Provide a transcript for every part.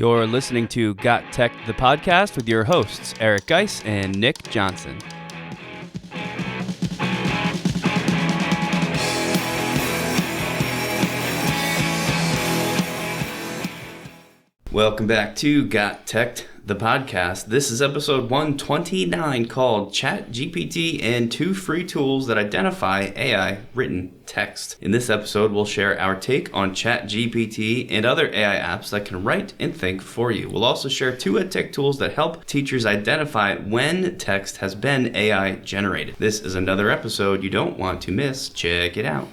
You're listening to GotTechED the Podcast with your hosts, Eric Geis and Nick Johnson. Welcome back to GotTechED the Podcast. This is episode 129 called ChatGPT and 2 free tools that identify AI written text. In this episode, we'll share our take on ChatGPT and other AI apps that can write and think for you. We'll also share 2 EdTech tools that help teachers identify when text has been AI generated. This is another episode you don't want to miss. Check it out.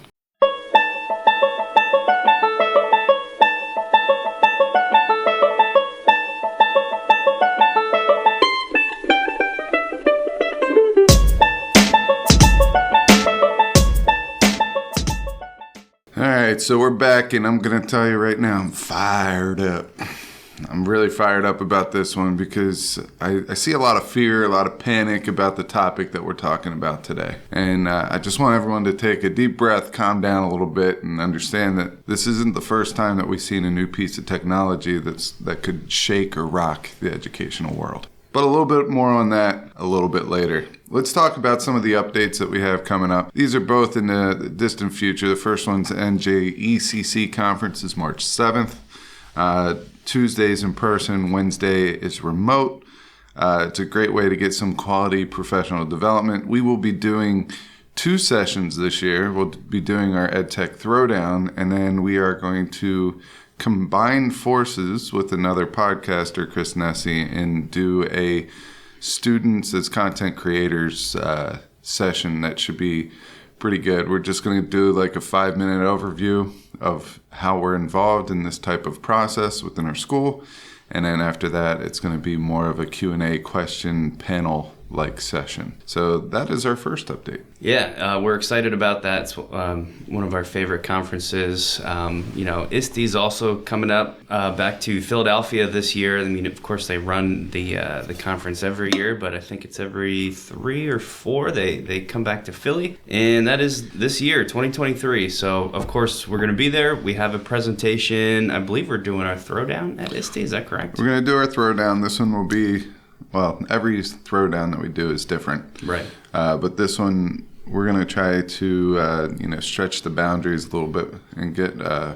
So we're back, and I'm going to tell you right now, I'm fired up. I'm really fired up about this one because I see a lot of fear, a lot of panic about the topic that we're talking about today. And I just want everyone to take a deep breath, calm down a little bit, and understand that this isn't the first time that we've seen a new piece of technology that could shake or rock the educational world. But a little bit more on that a little bit later. Let's talk about some of the updates that we have coming up. These are both in the distant future. The first one's NJECC Conference is March 7th. Tuesday's in person, Wednesday is remote. It's a great way to get some quality professional development. We will be doing 2 sessions this year. We'll be doing our EdTech Throwdown, and then we are going to combine forces with another podcaster, Chris Nessie, and do a students as content creators session that should be pretty good. We're just going to do like a 5-minute overview of how we're involved in this type of process within our school. And then after that, it's going to be more of a Q&A question panel-like session. So that is our first update. Yeah, we're excited about that. It's one of our favorite conferences. Iste's also coming up back to Philadelphia this year. I mean, of course, they run the conference every year, but I think it's every 3 or 4 they come back to Philly. And that is this year, 2023. So, of course, we're going to be there. We have a presentation. I believe we're doing our throwdown at Iste. Is that correct? We're going to do our throwdown. This one will be, well, every throwdown that we do is different. Right. But this one, we're going to try to, stretch the boundaries a little bit and get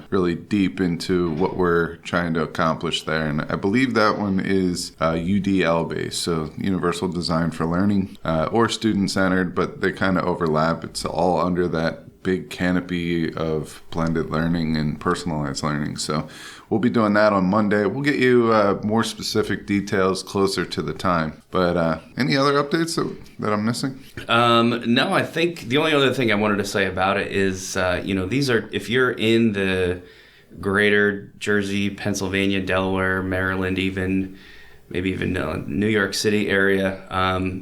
really deep into what we're trying to accomplish there. And I believe that one is UDL based, so Universal Design for Learning, or student-centered, but they kind of overlap. It's all under that big canopy of blended learning and personalized learning. So we'll be doing that on Monday. We'll get you more specific details closer to the time. But any other updates that I'm missing? No, I think the only other thing I wanted to say about it is, these are, if you're in the greater Jersey, Pennsylvania, Delaware, Maryland, maybe even New York City area,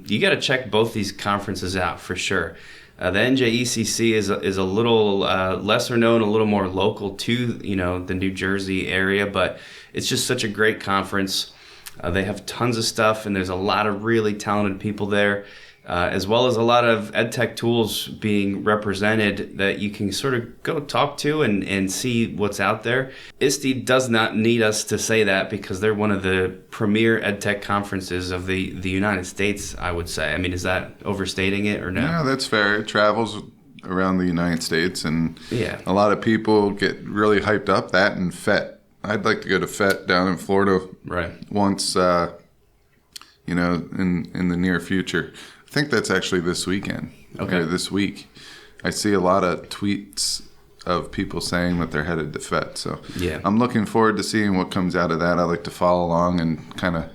you got to check both these conferences out for sure. The NJECC is a little lesser known, a little more local to the New Jersey area, but it's just such a great conference. They have tons of stuff, and there's a lot of really talented people there, as well as a lot of EdTech tools being represented that you can sort of go talk to and see what's out there. Iste does not need us to say that because they're one of the premier EdTech conferences of the United States, I would say. I mean, is that overstating it or no? Yeah, that's fair. It travels around the United States, and yeah, a lot of people get really hyped up that and FET. I'd like to go to FET down in Florida once, in the near future. I think that's actually this weekend. Okay. This week. I see a lot of tweets of people saying that they're headed to FET. So yeah, I'm looking forward to seeing what comes out of that. I like to follow along and kind of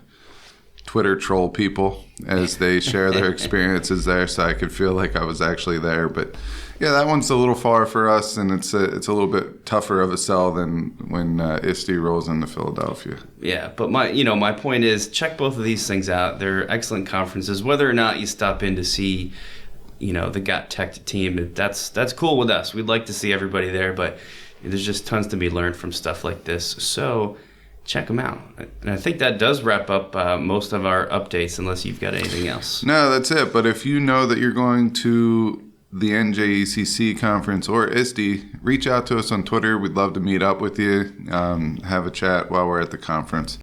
Twitter troll people as they share their experiences there, so I could feel like I was actually there. But yeah, that one's a little far for us, and it's a little bit tougher of a sell than when Iste rolls into Philadelphia. Yeah, but my point is, check both of these things out. They're excellent conferences. Whether or not you stop in to see, the GotTechED team, that's cool with us. We'd like to see everybody there, but there's just tons to be learned from stuff like this. So check them out. And I think that does wrap up most of our updates, unless you've got anything else. No, that's it. But if you know that you're going to the NJECC Conference or Iste, reach out to us on Twitter. We'd love to meet up with you, have a chat while we're at the conference.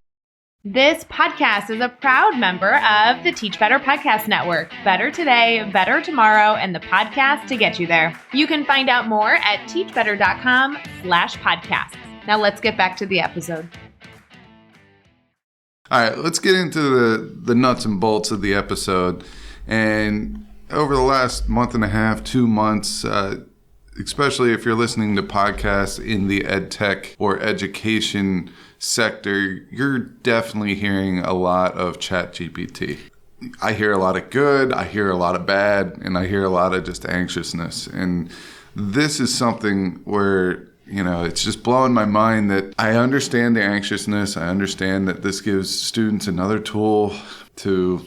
This podcast is a proud member of the Teach Better Podcast Network. Better today, better tomorrow, and the podcast to get you there. You can find out more at teachbetter.com/podcasts. Now let's get back to the episode. All right, let's get into the nuts and bolts of the episode. And over the last month and a half, 2 months, especially if you're listening to podcasts in the EdTech or education sector, you're definitely hearing a lot of ChatGPT. I hear a lot of good, I hear a lot of bad, and I hear a lot of just anxiousness. And this is something where, it's just blowing my mind that I understand the anxiousness. I understand that this gives students another tool to,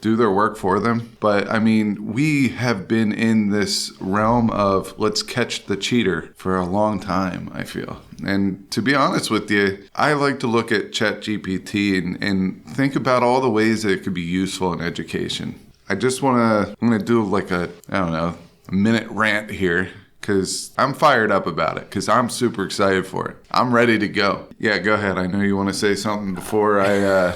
do their work for them. But we have been in this realm of let's catch the cheater for a long time, I feel. And to be honest with you, I like to look at ChatGPT and think about all the ways that it could be useful in education. I'm going to do like a minute rant here, because I'm fired up about it, because I'm super excited for it. I'm ready to go. Yeah, go ahead. I know you want to say something before I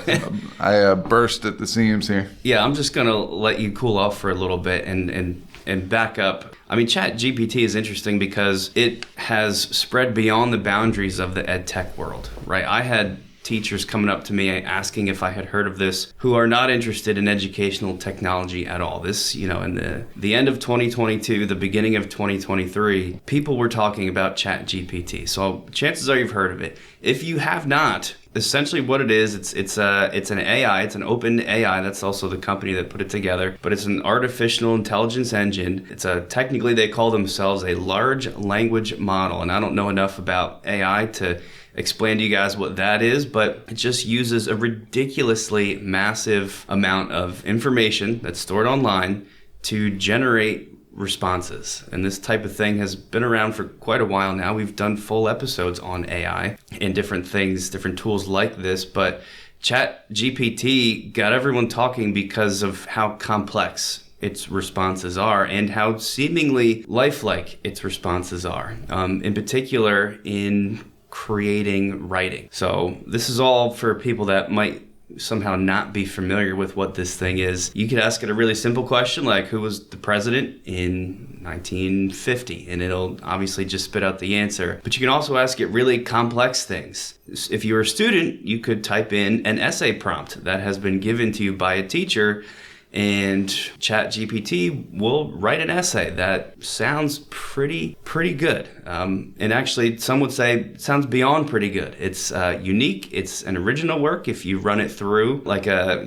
burst at the seams here. Yeah, I'm just going to let you cool off for a little bit and back up. ChatGPT is interesting because it has spread beyond the boundaries of the EdTech world, right? I had teachers coming up to me asking if I had heard of this who are not interested in educational technology at all. This, in the end of 2022, the beginning of 2023, people were talking about ChatGPT. So chances are you've heard of it. If you have not, essentially what it is, it's an AI, it's an open AI. That's also the company that put it together, but it's an artificial intelligence engine. Technically they call themselves a large language model. And I don't know enough about AI to explain to you guys what that is, but it just uses a ridiculously massive amount of information that's stored online to generate responses. And this type of thing has been around for quite a while now. We've done full episodes on AI and different things, different tools like this, but ChatGPT got everyone talking because of how complex its responses are and how seemingly lifelike its responses are, in particular in creating writing. So this is all for people that might somehow not be familiar with what this thing is. You could ask it a really simple question like, who was the president in 1950? And it'll obviously just spit out the answer. But you can also ask it really complex things. If you're a student, you could type in an essay prompt that has been given to you by a teacher, and ChatGPT will write an essay that sounds pretty good. And actually, some would say it sounds beyond pretty good. It's unique. It's an original work. If you run it through like a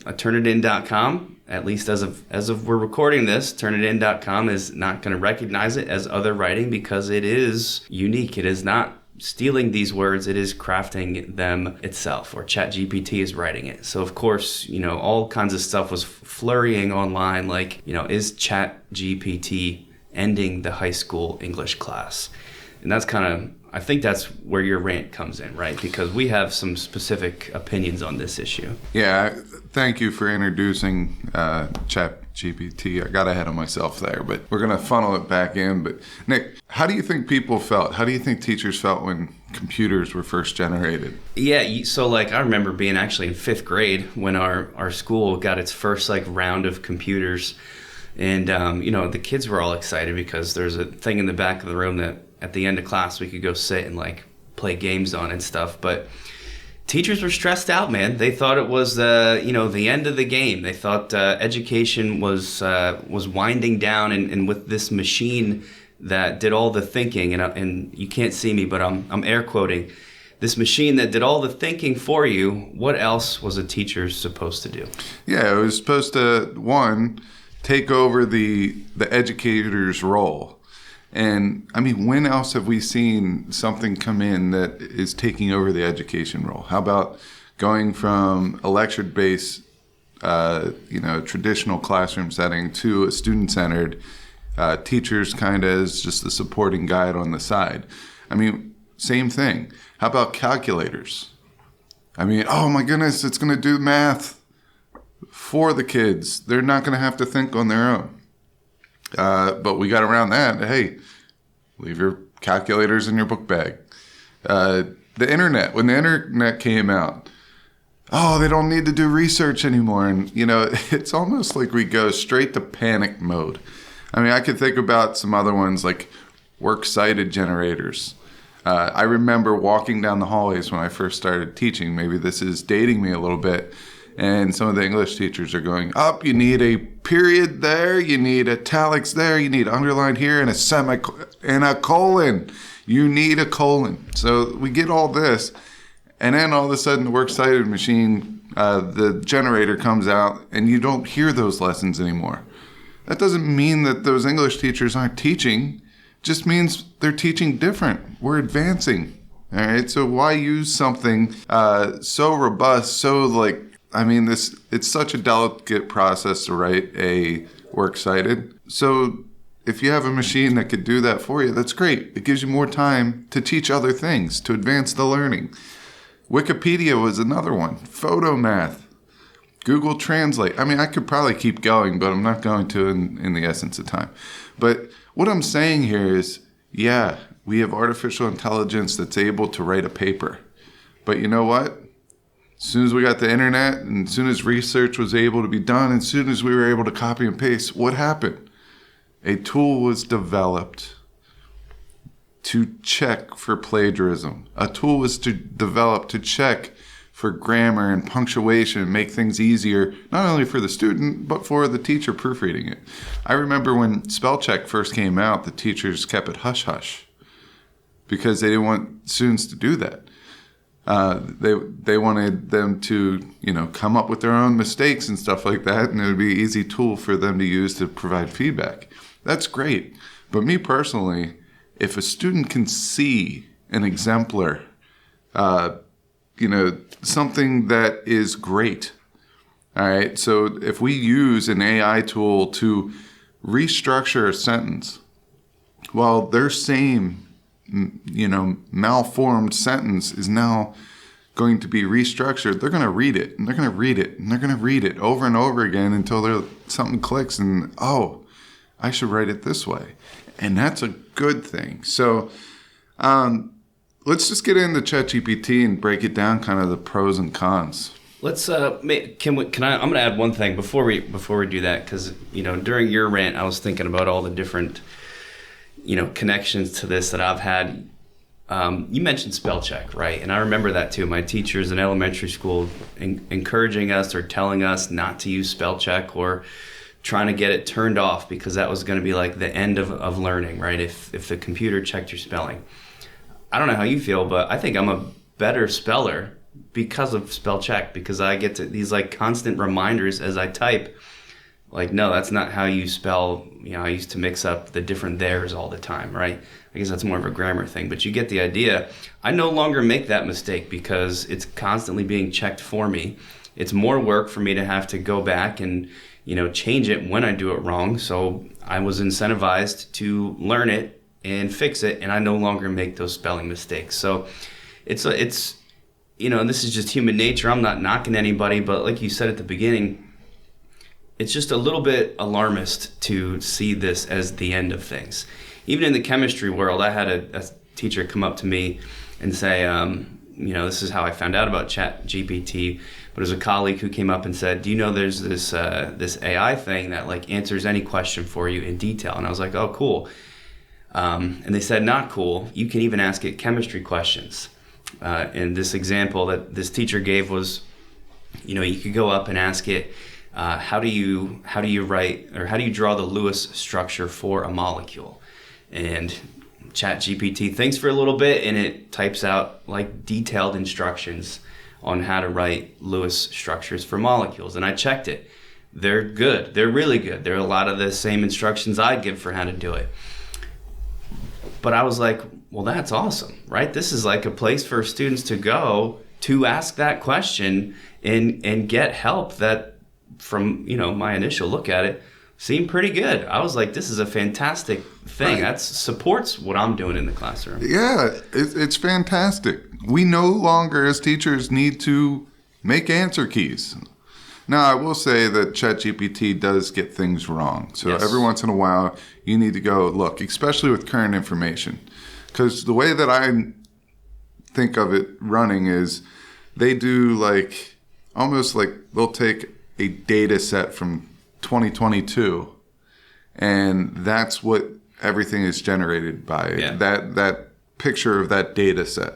Turnitin.com, at least as of we're recording this, Turnitin.com is not going to recognize it as other writing because it is unique. It is not stealing these words, it is crafting them itself, or ChatGPT is writing it. So of course, all kinds of stuff was flurrying online, like, is ChatGPT ending the high school English class? And that's I think that's where your rant comes in, right? Because we have some specific opinions on this issue. Yeah, thank you for introducing ChatGPT. I got ahead of myself there, but we're going to funnel it back in. But Nick, how do you think people felt? How do you think teachers felt when computers were first generated? Yeah, so I remember being actually in 5th grade when our school got its first round of computers. And, the kids were all excited because there's a thing in the back of the room that at the end of class we could go sit and play games on and stuff. But teachers were stressed out, man. They thought it was the end of the game. They thought education was winding down, and with this machine that did all the thinking, and you can't see me, but I'm air quoting, this machine that did all the thinking for you, what else was a teacher supposed to do? Yeah, it was supposed to, one, take over the educator's role. And when else have we seen something come in that is taking over the education role? How about going from a lecture-based, traditional classroom setting to a student-centered, teachers kind of as just the supporting guide on the side? Same thing. How about calculators? Oh my goodness, it's going to do math for the kids. They're not going to have to think on their own. But we got around that. Hey, leave your calculators in your book bag. The internet, when the internet came out, oh, they don't need to do research anymore. And, it's almost like we go straight to panic mode. I mean, I could think about some other ones like works cited generators. I remember walking down the hallways when I first started teaching. Maybe this is dating me a little bit. And some of the English teachers are going, you need a period there, you need italics there, you need underline here, and a colon. You need a colon. So we get all this, and then all of a sudden the works cited machine, the generator comes out, and you don't hear those lessons anymore. That doesn't mean that those English teachers aren't teaching. It just means they're teaching different. We're advancing. All right. So why use something so robust, it's such a delicate process to write a works cited. So if you have a machine that could do that for you, that's great. It gives you more time to teach other things, to advance the learning. Wikipedia was another one. Photomath. Google Translate. I mean, I could probably keep going, but I'm not going to in the essence of time. But what I'm saying here is, we have artificial intelligence that's able to write a paper. But you know what? As soon as we got the internet, and as soon as research was able to be done, and as soon as we were able to copy and paste, what happened? A tool was developed to check for plagiarism. A tool was developed to check for grammar and punctuation and make things easier, not only for the student, but for the teacher proofreading it. I remember when spell check first came out, the teachers kept it hush-hush because they didn't want students to do that. They wanted them to, come up with their own mistakes and stuff like that, and it would be an easy tool for them to use to provide feedback. That's great. But me personally, if a student can see an exemplar, something that is great, all right? So if we use an AI tool to restructure a sentence, well, their same malformed sentence is now going to be restructured. They're going to read it, and they're going to read it, and they're going to read it over and over again until something clicks and, I should write it this way. And that's a good thing. So let's just get into ChatGPT and break it down, kind of the pros and cons. Let's I'm going to add one thing before we do that, because during your rant I was thinking about all the different connections to this that I've had. You mentioned spell check, right? And I remember that too. My teachers in elementary school encouraging us or telling us not to use spell check, or trying to get it turned off because that was going to be like the end of learning, right? If the computer checked your spelling. I don't know how you feel, but I think I'm a better speller because of spell check, because I get to these like constant reminders as I type. Like, no, that's not how you spell. I used to mix up the different theirs all the time, right? I guess that's more of a grammar thing, but you get the idea. I no longer make that mistake because it's constantly being checked for me. It's more work for me to have to go back and, change it when I do it wrong. So I was incentivized to learn it and fix it, and I no longer make those spelling mistakes. So it's this is just human nature. I'm not knocking anybody, but like you said at the beginning, it's just a little bit alarmist to see this as the end of things. Even in the chemistry world, I had a teacher come up to me and say, this is how I found out about ChatGPT, but it was a colleague who came up and said, do you know there's this AI thing that like answers any question for you in detail? And I was like, oh, cool. And they said, not cool. You can even ask it chemistry questions. And this example that this teacher gave was, you could go up and ask it, how do you write, or how do you draw the Lewis structure for a molecule? And ChatGPT thinks for a little bit, and it types out like detailed instructions on how to write Lewis structures for molecules. And I checked it. They're good. They're really good. They're a lot of the same instructions I give for how to do it. But I was like, well, that's awesome, right? This is like a place for students to go to ask that question and get help that, from my initial look at it, seemed pretty good. I was like, this is a fantastic thing. Right. That supports what I'm doing in the classroom. Yeah, it's fantastic. We no longer, as teachers, need to make answer keys. Now, I will say that ChatGPT does get things wrong. So yes. Every once in a while, you need to go look, especially with current information. Because the way that I think of it running is they do like almost like they'll take a data set from 2022, and that's what everything is generated by. Yeah. That picture of that data set.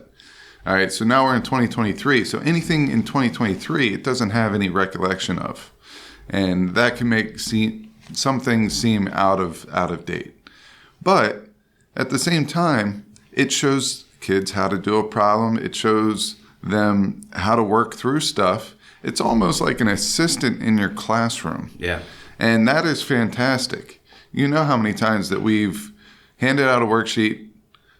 All right, so now we're in 2023. So anything in 2023, it doesn't have any recollection of, and that can make some things seem out of date. But at the same time, it shows kids how to do a problem. It shows them how to work through stuff. It's almost like an assistant in your classroom. Yeah. And that is fantastic. You know how many times that we've handed out a worksheet.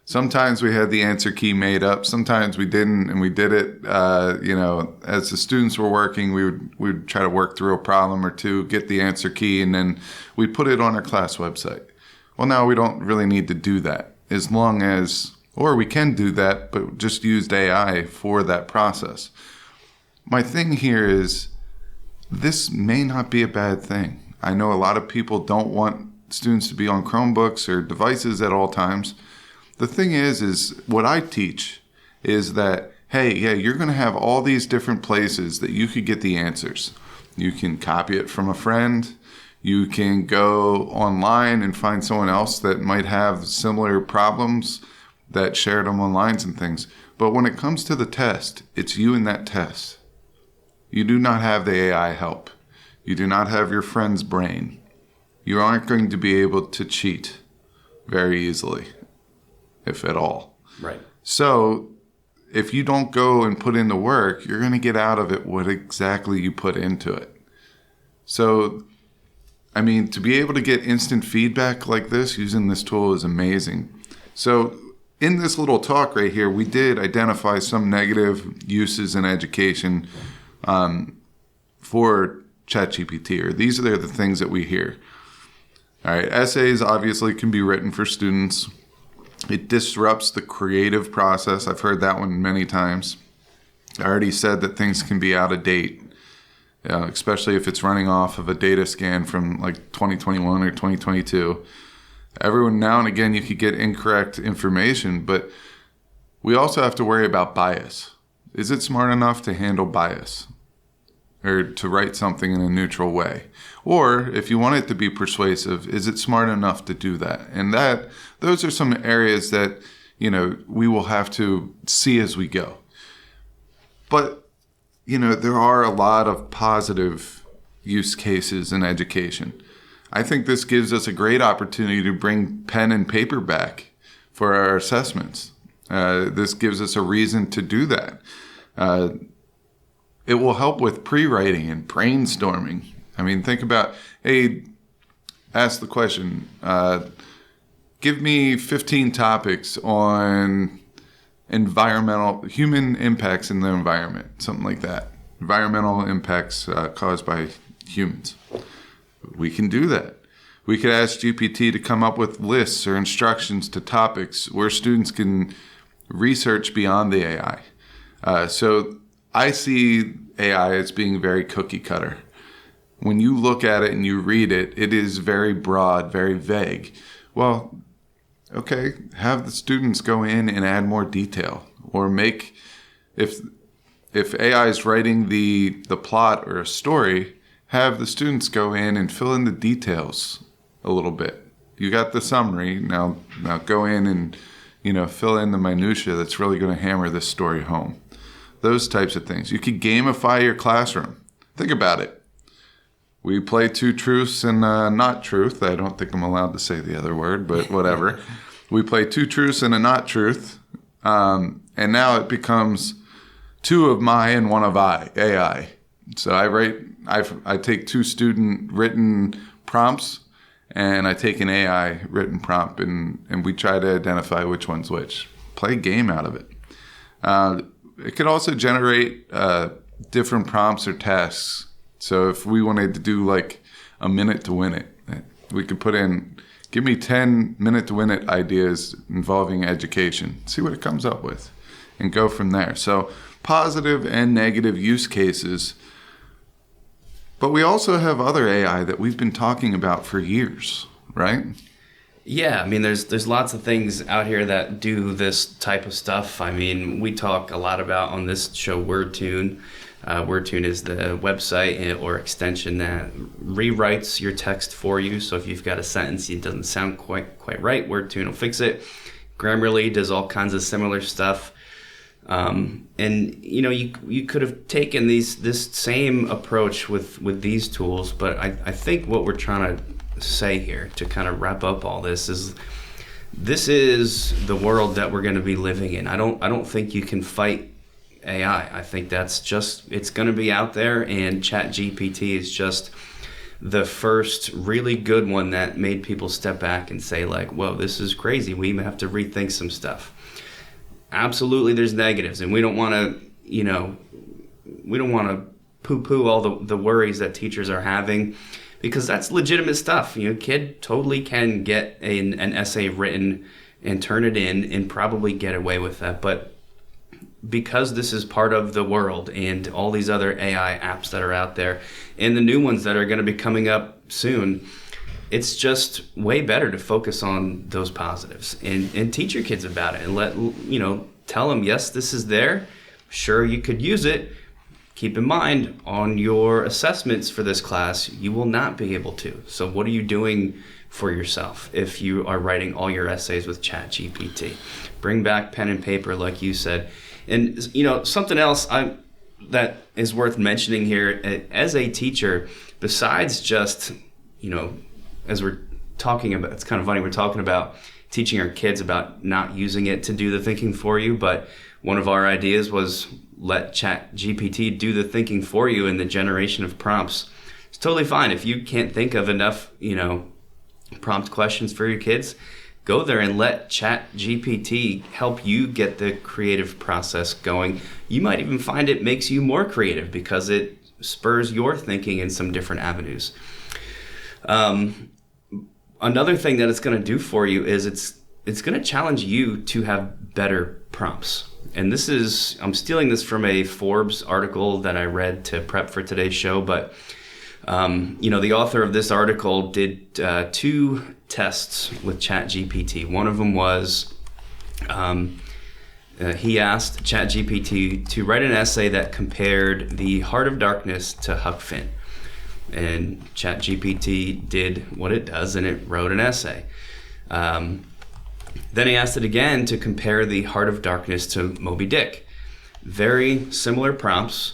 Sometimes we had the answer key made up. Sometimes we didn't, and we did it, as the students were working, we would try to work through a problem or two, get the answer key, and then we put it on our class website. Well, now we don't really need to do that or we can do that, but just used AI for that process. My thing here is this may not be a bad thing. I know a lot of people don't want students to be on Chromebooks or devices at all times. The thing is what I teach is that, hey, yeah, you're going to have all these different places that you could get the answers. You can copy it from a friend. You can go online and find someone else that might have similar problems that shared them online and things. But when it comes to the test, it's you and that test. You do not have the AI help. You do not have your friend's brain. You aren't going to be able to cheat very easily, if at all. Right. So if you don't go and put in the work, you're going to get out of it what exactly you put into it. So, I mean, to be able to get instant feedback like this using this tool is amazing. So in this little talk right here, we did identify some negative uses in education for ChatGPT, or these are the things that we hear. All right, essays obviously can be written for students. It disrupts the creative process. I've heard that one many times. I already said that things can be out of date, especially if it's running off of a data scan from like 2021 or 2022. Now and again, you could get incorrect information, but we also have to worry about bias. Is it smart enough to handle bias or to write something in a neutral way? Or if you want it to be persuasive, is it smart enough to do that? And those are some areas that, we will have to see as we go. But, there are a lot of positive use cases in education. I think this gives us a great opportunity to bring pen and paper back for our assessments. This gives us a reason to do that. It will help with pre-writing and brainstorming. I mean, think about, hey, ask the question, give me 15 topics on human impacts in the environment, something like that. Environmental impacts caused by humans. We can do that. We could ask GPT to come up with lists or instructions to topics where students can research beyond the AI. So I see AI as being very cookie cutter. When you look at it and you read it, it is very broad, very vague. Well, okay, have the students go in and add more detail, or if AI is writing the plot or a story, have the students go in and fill in the details a little bit. You got the summary, now go in and fill in the minutia that's really going to hammer this story home. Those types of things. You could gamify your classroom. Think about it. We play two truths and not truth. I don't think I'm allowed to say the other word, but whatever. We play two truths and a not truth. And now it becomes two of my and one of AI. So I take two student written prompts and I take an AI written prompt and we try to identify which one's which. Play a game out of it. It could also generate different prompts or tasks. So if we wanted to do like a minute to win it, we could put in, give me 10 minute to win it ideas involving education. See what it comes up with and go from there. So positive and negative use cases. But we also have other AI that we've been talking about for years, right? Yeah, I mean, there's lots of things out here that do this type of stuff. I mean, we talk a lot about on this show WordTune. WordTune is the website or extension that rewrites your text for you. So if you've got a sentence that doesn't sound quite right, WordTune will fix it. Grammarly does all kinds of similar stuff. And you could have taken this same approach with these tools, but I think what we're trying to say here to kind of wrap up all this is the world that we're going to be living in. I don't think you can fight AI. I think it's going to be out there, and ChatGPT is just the first really good one that made people step back and say like, whoa, this is crazy. We have to rethink some stuff. Absolutely, there's negatives, and we don't want to poo-poo all the worries that teachers are having, because that's legitimate stuff. Kid totally can get an essay written and turn it in and probably get away with that. But because this is part of the world and all these other AI apps that are out there and the new ones that are going to be coming up soon, it's just way better to focus on those positives and teach your kids about it and tell them, yes, this is there. Sure, you could use it. Keep in mind, on your assessments for this class, you will not be able to. So what are you doing for yourself if you are writing all your essays with ChatGPT? Bring back pen and paper, like you said. And, something else that is worth mentioning here, as a teacher, besides just, as we're talking about, it's kind of funny, we're talking about teaching our kids about not using it to do the thinking for you, but one of our ideas was let ChatGPT do the thinking for you in the generation of prompts. It's totally fine. If you can't think of enough, prompt questions for your kids, go there and let ChatGPT help you get the creative process going. You might even find it makes you more creative because it spurs your thinking in some different avenues. Another thing that it's going to do for you is it's going to challenge you to have better prompts. And I'm stealing this from a Forbes article that I read to prep for today's show, but the author of this article did 2 tests with ChatGPT. One of them was he asked ChatGPT to write an essay that compared The Heart of Darkness to Huck Finn. And ChatGPT did what it does, and it wrote an essay. Then he asked it again to compare The Heart of Darkness to Moby Dick. Very similar prompts,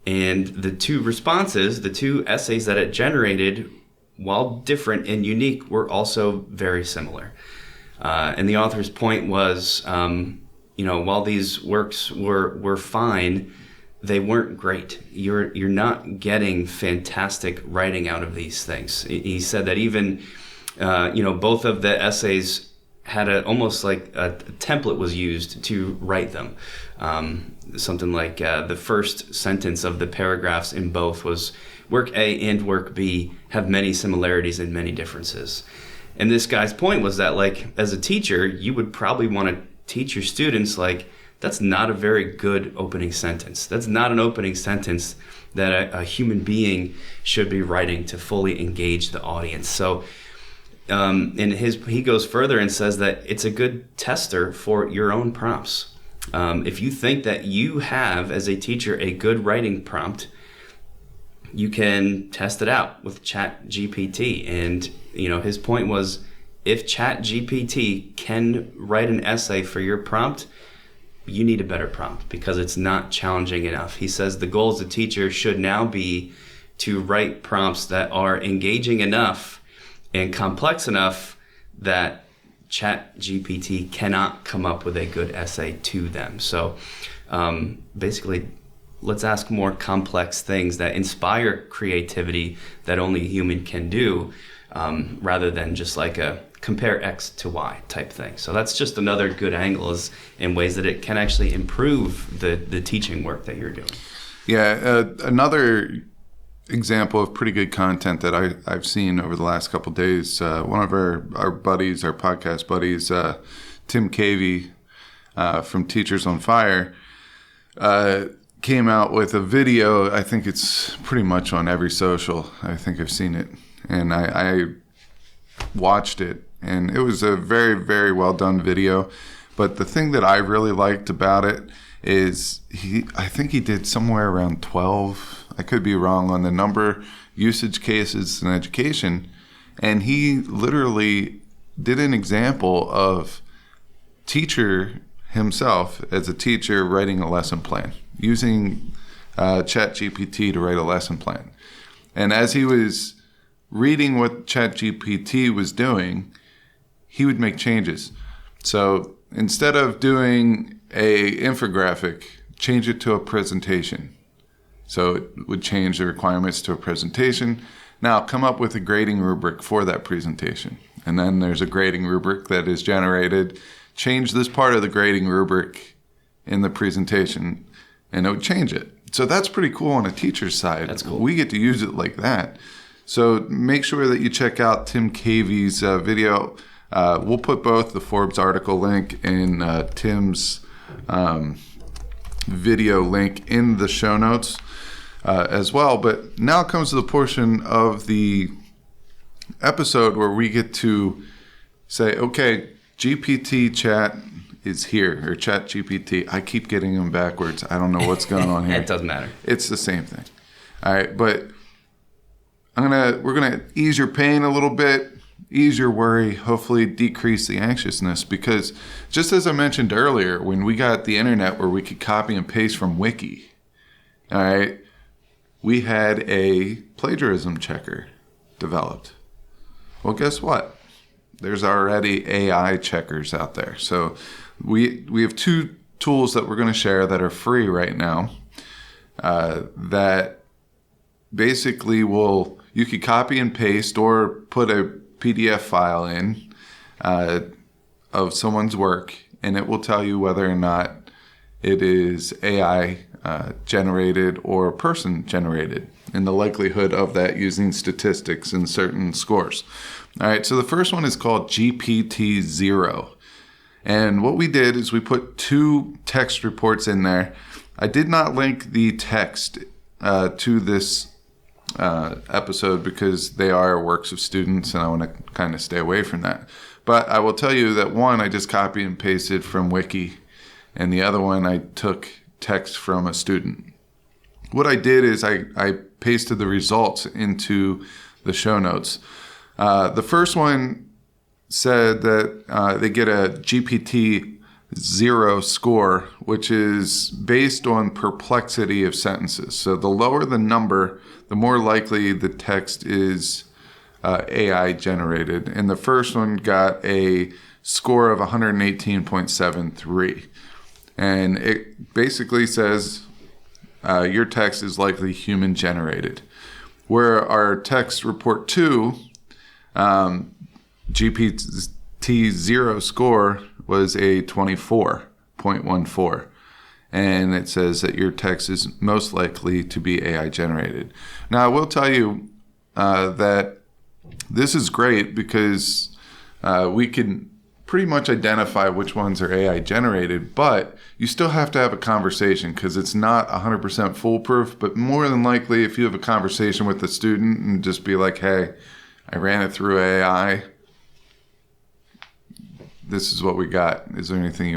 and the 2 responses, the 2 essays that it generated, while different and unique, were also very similar. And the author's point was, while these works were fine, they weren't great. You're not getting fantastic writing out of these things. He said that even, both of the essays had almost like a template was used to write them. Something like the first sentence of the paragraphs in both was, work A and work B have many similarities and many differences. And this guy's point was that, like, as a teacher, you would probably want to teach your students, like, that's not a very good opening sentence. That's not an opening sentence that a human being should be writing to fully engage the audience. So he goes further and says that it's a good tester for your own prompts. If you think that you have, as a teacher, a good writing prompt, you can test it out with ChatGPT. And, his point was, if ChatGPT can write an essay for your prompt, you need a better prompt because it's not challenging enough. He says the goal as a teacher should now be to write prompts that are engaging enough and complex enough that ChatGPT cannot come up with a good essay to them. So basically, let's ask more complex things that inspire creativity that only a human can do, rather than just like a compare X to Y type thing. So that's just another good angle, is in ways that it can actually improve the teaching work that you're doing. Yeah, another example of pretty good content that I've seen over the last couple of days. One of our buddies, our podcast buddies, Tim Cavey from Teachers on Fire, came out with a video. I think it's pretty much on every social. I think I've seen it. And I watched it, and it was a very, very well done video. But the thing that I really liked about it, is I think he did somewhere around 12, I could be wrong on the number, usage cases in education. And he literally did an example of teacher himself as a teacher writing a lesson plan, using ChatGPT to write a lesson plan. And as he was reading what ChatGPT was doing, he would make changes. So instead of doing a infographic, change it to a presentation. So it would change the requirements to a presentation. Now come up with a grading rubric for that presentation. And then there's a grading rubric that is generated. Change this part of the grading rubric in the presentation, and it would change it. So that's pretty cool on a teacher's side. That's cool. We get to use it like that. So make sure that you check out Tim Cavey's video. We'll put both the Forbes article link and Tim's video link in the show notes as well. But now comes to the portion of the episode where we get to say, okay, GPT chat is here, or Chat GPT. I keep getting them backwards. I don't know what's going on here. It doesn't matter. It's the same thing. All right, but we're gonna ease your pain a little bit, ease your worry, hopefully decrease the anxiousness, because just as I mentioned earlier, when we got the internet where we could copy and paste from Wiki, all right, we had a plagiarism checker developed. Well, guess what? There's already AI checkers out there. So we have two tools that we're going to share that are free right now that basically you could copy and paste or put a PDF file in of someone's work, and it will tell you whether or not it is AI generated or person generated, and the likelihood of that using statistics and certain scores. All right, so the first one is called GPTZero. And what we did is we put 2 text reports in there. I did not link the text to this episode because they are works of students and I want to kind of stay away from that. But I will tell you that one I just copied and pasted from Wiki, and the other one I took text from a student. What I did is I pasted the results into the show notes. The first one said that they get a GPTZero score, which is based on perplexity of sentences. So the lower the number, the more likely the text is AI generated. And the first one got a score of 118.73. And it basically says your text is likely human generated. Where our text report 2, GPTZero score was a 24.14. And it says that your text is most likely to be AI generated. Now, I will tell you that this is great because we can pretty much identify which ones are AI generated, but you still have to have a conversation because it's not 100% foolproof. But more than likely, if you have a conversation with the student and just be like, hey, I ran it through AI, this is what we got. Is there anything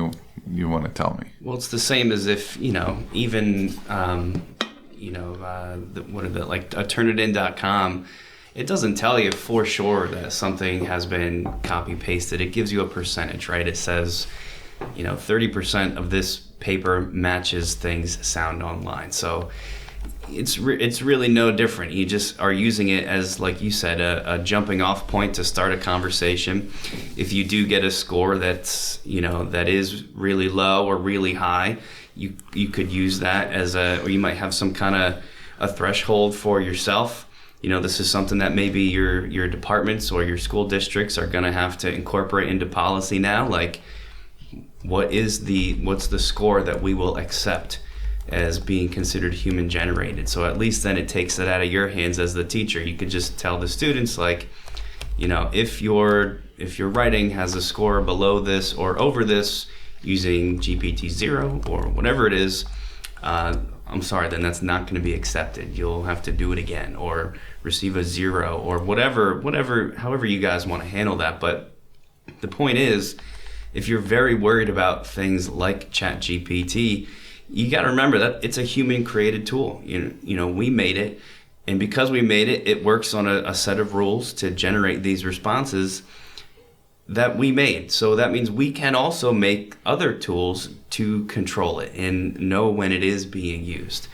you want to tell me? Well, it's the same as if, even, Turnitin.com, it doesn't tell you for sure that something has been copy pasted. It gives you a percentage, right? It says, 30% of this paper matches things sound online. So it's really no different. You just are using it as, like you said, a jumping off point to start a conversation. If you do get a score that's, that is really low or really high, you could use that or you might have some kind of a threshold for yourself. This is something that maybe your departments or your school districts are going to have to incorporate into policy now. Like, what's the score that we will accept as being considered human generated? So at least then it takes it out of your hands as the teacher. You could just tell the students, like, if your writing has a score below this or over this using GPTZero or whatever it is, I'm sorry, then that's not going to be accepted. You'll have to do it again or receive a 0 or however you guys want to handle that. But the point is, if you're very worried about things like ChatGPT, you got to remember that it's a human created tool. You know, we made it, and because we made it, it works on a set of rules to generate these responses that we made. So that means we can also make other tools to control it and know when it is being used.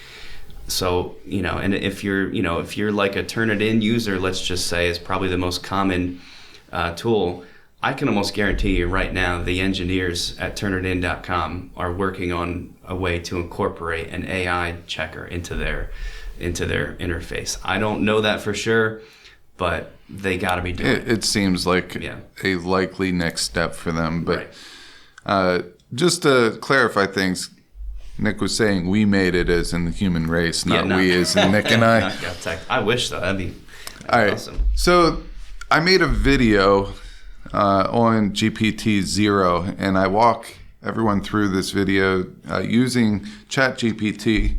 So, you know, and if you're like a Turnitin user, let's just say, is probably the most common tool, I can almost guarantee you right now the engineers at Turnitin.com are working on a way to incorporate an AI checker into their interface. I don't know that for sure, but they got to be doing it. It seems like a likely next step for them. But just to clarify things, Nick was saying we made it as in the human race, not we as in Nick and I. Not GotTech. I wish so. That'd be awesome. So I made a video on GPTZero, and I walk everyone through this video using ChatGPT,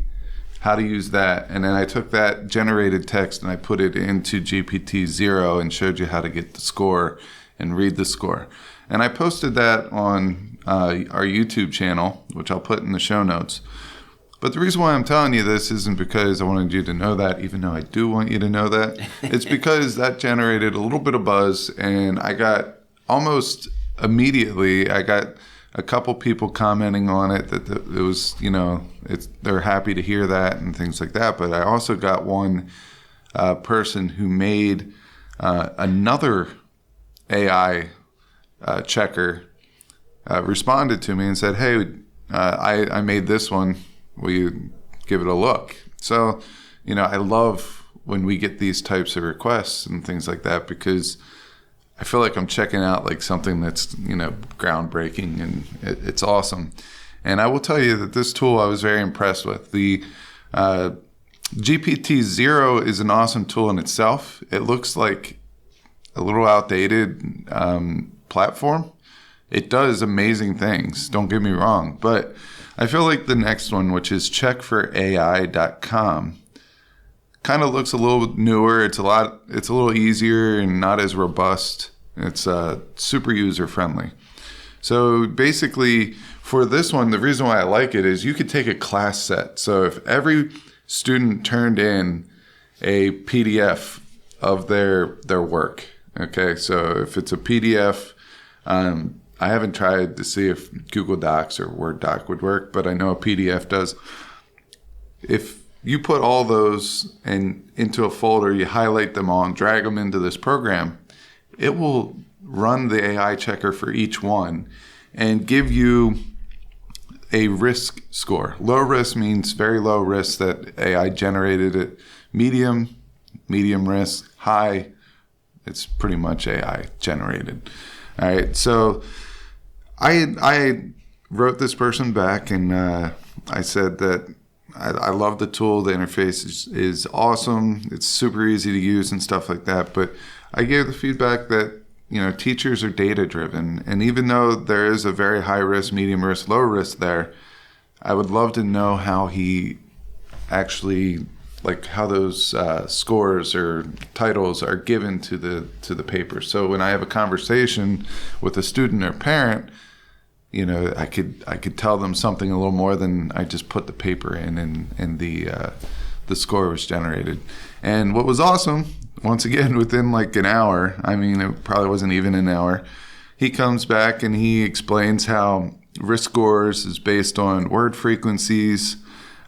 how to use that. And then I took that generated text and I put it into GPTZero and showed you how to get the score and read the score. And I posted that on our YouTube channel, which I'll put in the show notes. But the reason why I'm telling you this isn't because I wanted you to know that, even though I do want you to know that. It's because that generated a little bit of buzz, and I got almost immediately, I got a couple people commenting on it that it was, you know, they're happy to hear that and things like that. But I also got one person who made another AI checker responded to me and said, hey, I made this one. Will you give it a look? So, you know, I love when we get these types of requests and things like that, because I feel like I'm checking out like something that's, you know, groundbreaking, and it's awesome. And I will tell you that this tool I was very impressed with. The GPTZero is an awesome tool in itself. It looks like a little outdated platform. It does amazing things, don't get me wrong, but I feel like the next one, which is checkforai.com, kind of looks a little newer. It's a little easier and not as robust. It's super user friendly. So basically for this one, the reason why I like it is you could take a class set. So if every student turned in a PDF of their work, okay, so if it's a PDF, I haven't tried to see if Google Docs or Word Doc would work, but I know a PDF does. If you put all those into a folder, you highlight them all and drag them into this program, it will run the AI checker for each one and give you a risk score. Low risk means very low risk that AI generated it. Medium risk. High, it's pretty much AI generated. All right, so I wrote this person back, and I said that I love the tool. The interface is awesome. It's super easy to use and stuff like that. But I gave the feedback that, you know, teachers are data driven, and even though there is a very high risk, medium risk, low risk there, I would love to know how he actually, like how those scores or titles are given to the paper. So when I have a conversation with a student or parent, you know, I could tell them something a little more than I just put the paper in and the score was generated. And what was awesome, once again, within like an hour, I mean, it probably wasn't even an hour, he comes back and he explains how risk scores is based on word frequencies.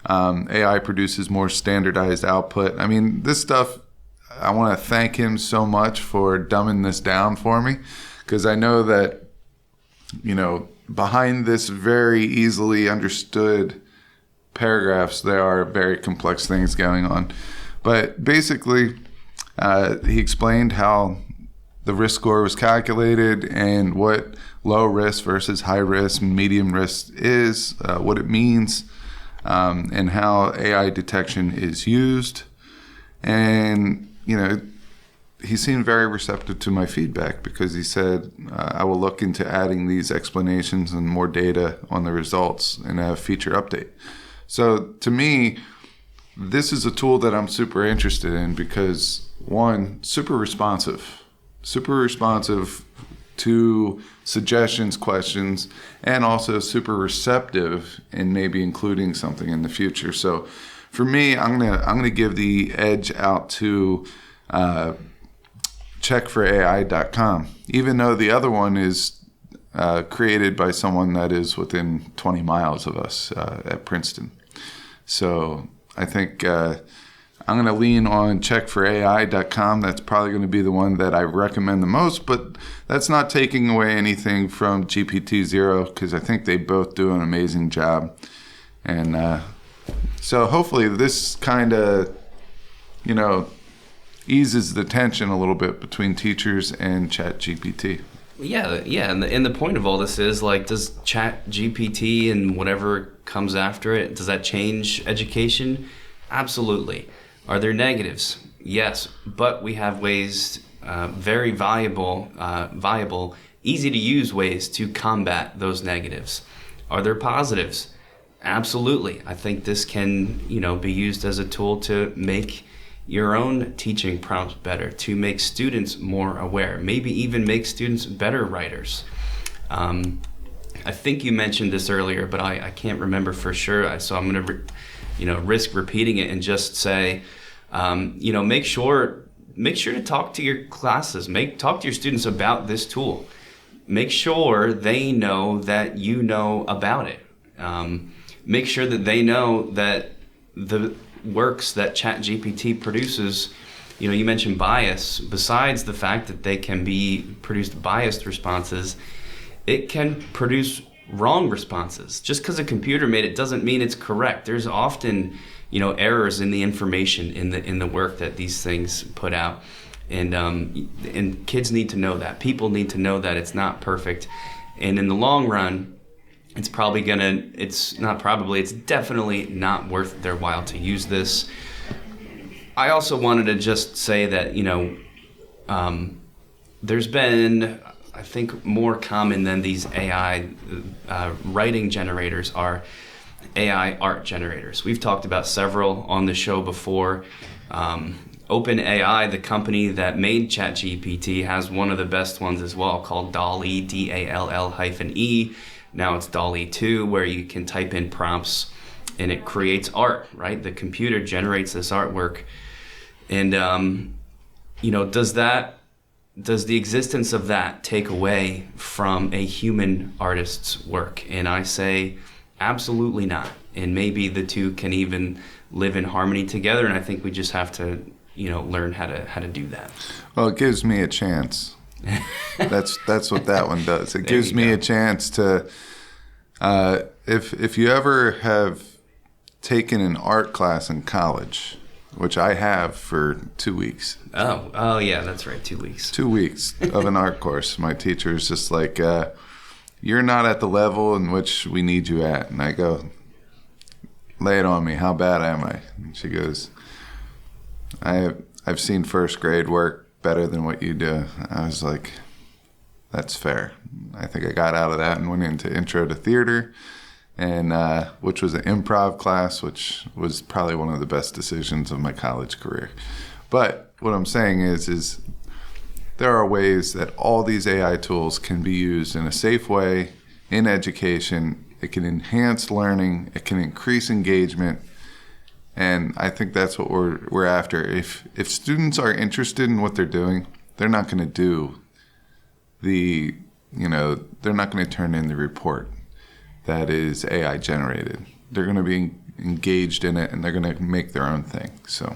AI produces more standardized output. I mean, this stuff, I want to thank him so much for dumbing this down for me, because I know that, you know, behind this very easily understood paragraphs, there are very complex things going on. But basically, he explained how the risk score was calculated and what low risk versus high risk and medium risk is, what it means, and how AI detection is used. And, you know, he seemed very receptive to my feedback, because he said, I will look into adding these explanations and more data on the results in a feature update. So to me, this is a tool that I'm super interested in because, one, super responsive, to suggestions, questions, and also super receptive in maybe including something in the future. So for me, I'm gonna give the edge out to checkforai.com, even though the other one is created by someone that is within 20 miles of us at Princeton. So I think I'm going to lean on checkforai.com. That's probably going to be the one that I recommend the most, but that's not taking away anything from GPTZero, because I think they both do an amazing job. And so hopefully this kind of, eases the tension a little bit between teachers and ChatGPT. Yeah, and the point of all this is, like, does ChatGPT and whatever comes after it, does that change education? Absolutely. Are there negatives? Yes, but we have ways, very viable, easy to use ways to combat those negatives. Are there positives? Absolutely. I think this can, be used as a tool to make your own teaching prompts better, to make students more aware, maybe even make students better writers. I think you mentioned this earlier, but I can't remember for sure. So I'm going to, risk repeating it and just say, make sure to talk to your classes, talk to your students about this tool. Make sure they know that you know about it. Make sure that they know that the works that ChatGPT produces, you mentioned bias. Besides the fact that they can be produced biased responses, it can produce wrong responses. Just because a computer made it doesn't mean it's correct. There's often, errors in the information in the work that these things put out, and kids need to know that. People need to know that it's not perfect, and in the long run, it's definitely not worth their while to use this. I also wanted to just say that, there's been, I think, more common than these AI writing generators are AI art generators. We've talked about several on the show before. OpenAI, the company that made ChatGPT, has one of the best ones as well, called DALL-E, DALL-E. Now it's DALL-E 2, where you can type in prompts and it creates art, right? The computer generates this artwork. And, does the existence of that take away from a human artist's work? And I say, absolutely not. And maybe the two can even live in harmony together. And I think we just have to, learn how to do that. Well, it gives me a chance. That's what that one does. It gives me a chance to, if you ever have taken an art class in college, which I have for 2 weeks. Oh yeah, that's right, 2 weeks. 2 weeks of an art course. My teacher is just like, you're not at the level in which we need you at. And I go, lay it on me. How bad am I? And she goes, I've seen first grade work better than what you do. I was like, that's fair. I think I got out of that and went into Intro to Theater, and which was an improv class, which was probably one of the best decisions of my college career. But what I'm saying is there are ways that all these AI tools can be used in a safe way in education. It can enhance learning. It can increase engagement. And I think that's what we're after. If students are interested in what they're doing, they're not going to do they're not going to turn in the report that is AI generated. They're going to be engaged in it, and they're going to make their own thing. So.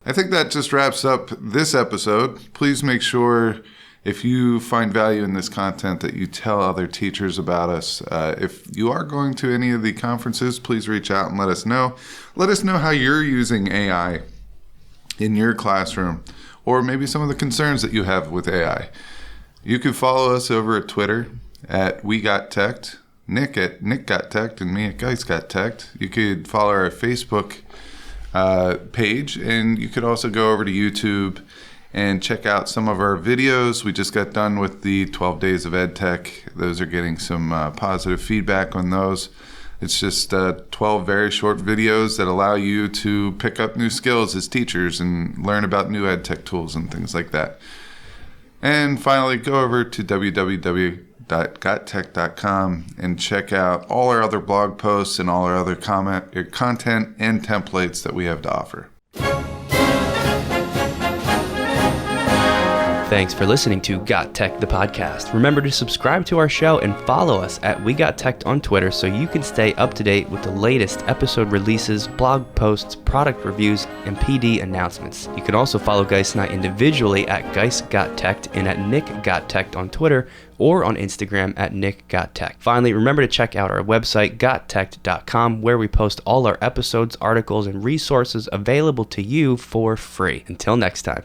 I think that just wraps up this episode. Please make sure, if you find value in this content, that you tell other teachers about us. If you are going to any of the conferences, please reach out and let us know. Let us know how you're using AI in your classroom, or maybe some of the concerns that you have with AI. You can follow us over at Twitter at WeGotTechED, Nick at NickGotTechED, and me at GuysGotTechED. You could follow our Facebook page, and you could also go over to YouTube and check out some of our videos. We just got done with the 12 Days of EdTech. Those are getting some positive feedback on those. It's just 12 very short videos that allow you to pick up new skills as teachers and learn about new EdTech tools and things like that. And finally, go over to www.GotTech.com and check out all our other blog posts and all our other content and templates that we have to offer. Thanks for listening to GotTech the Podcast. Remember to subscribe to our show and follow us at WeGotTech on Twitter so you can stay up to date with the latest episode releases, blog posts, product reviews, and PD announcements. You can also follow Geis and I individually at GeisGotTech and at NickGotTech on Twitter or on Instagram at NickGotTech. Finally, remember to check out our website, GotTechED.com, where we post all our episodes, articles, and resources available to you for free. Until next time.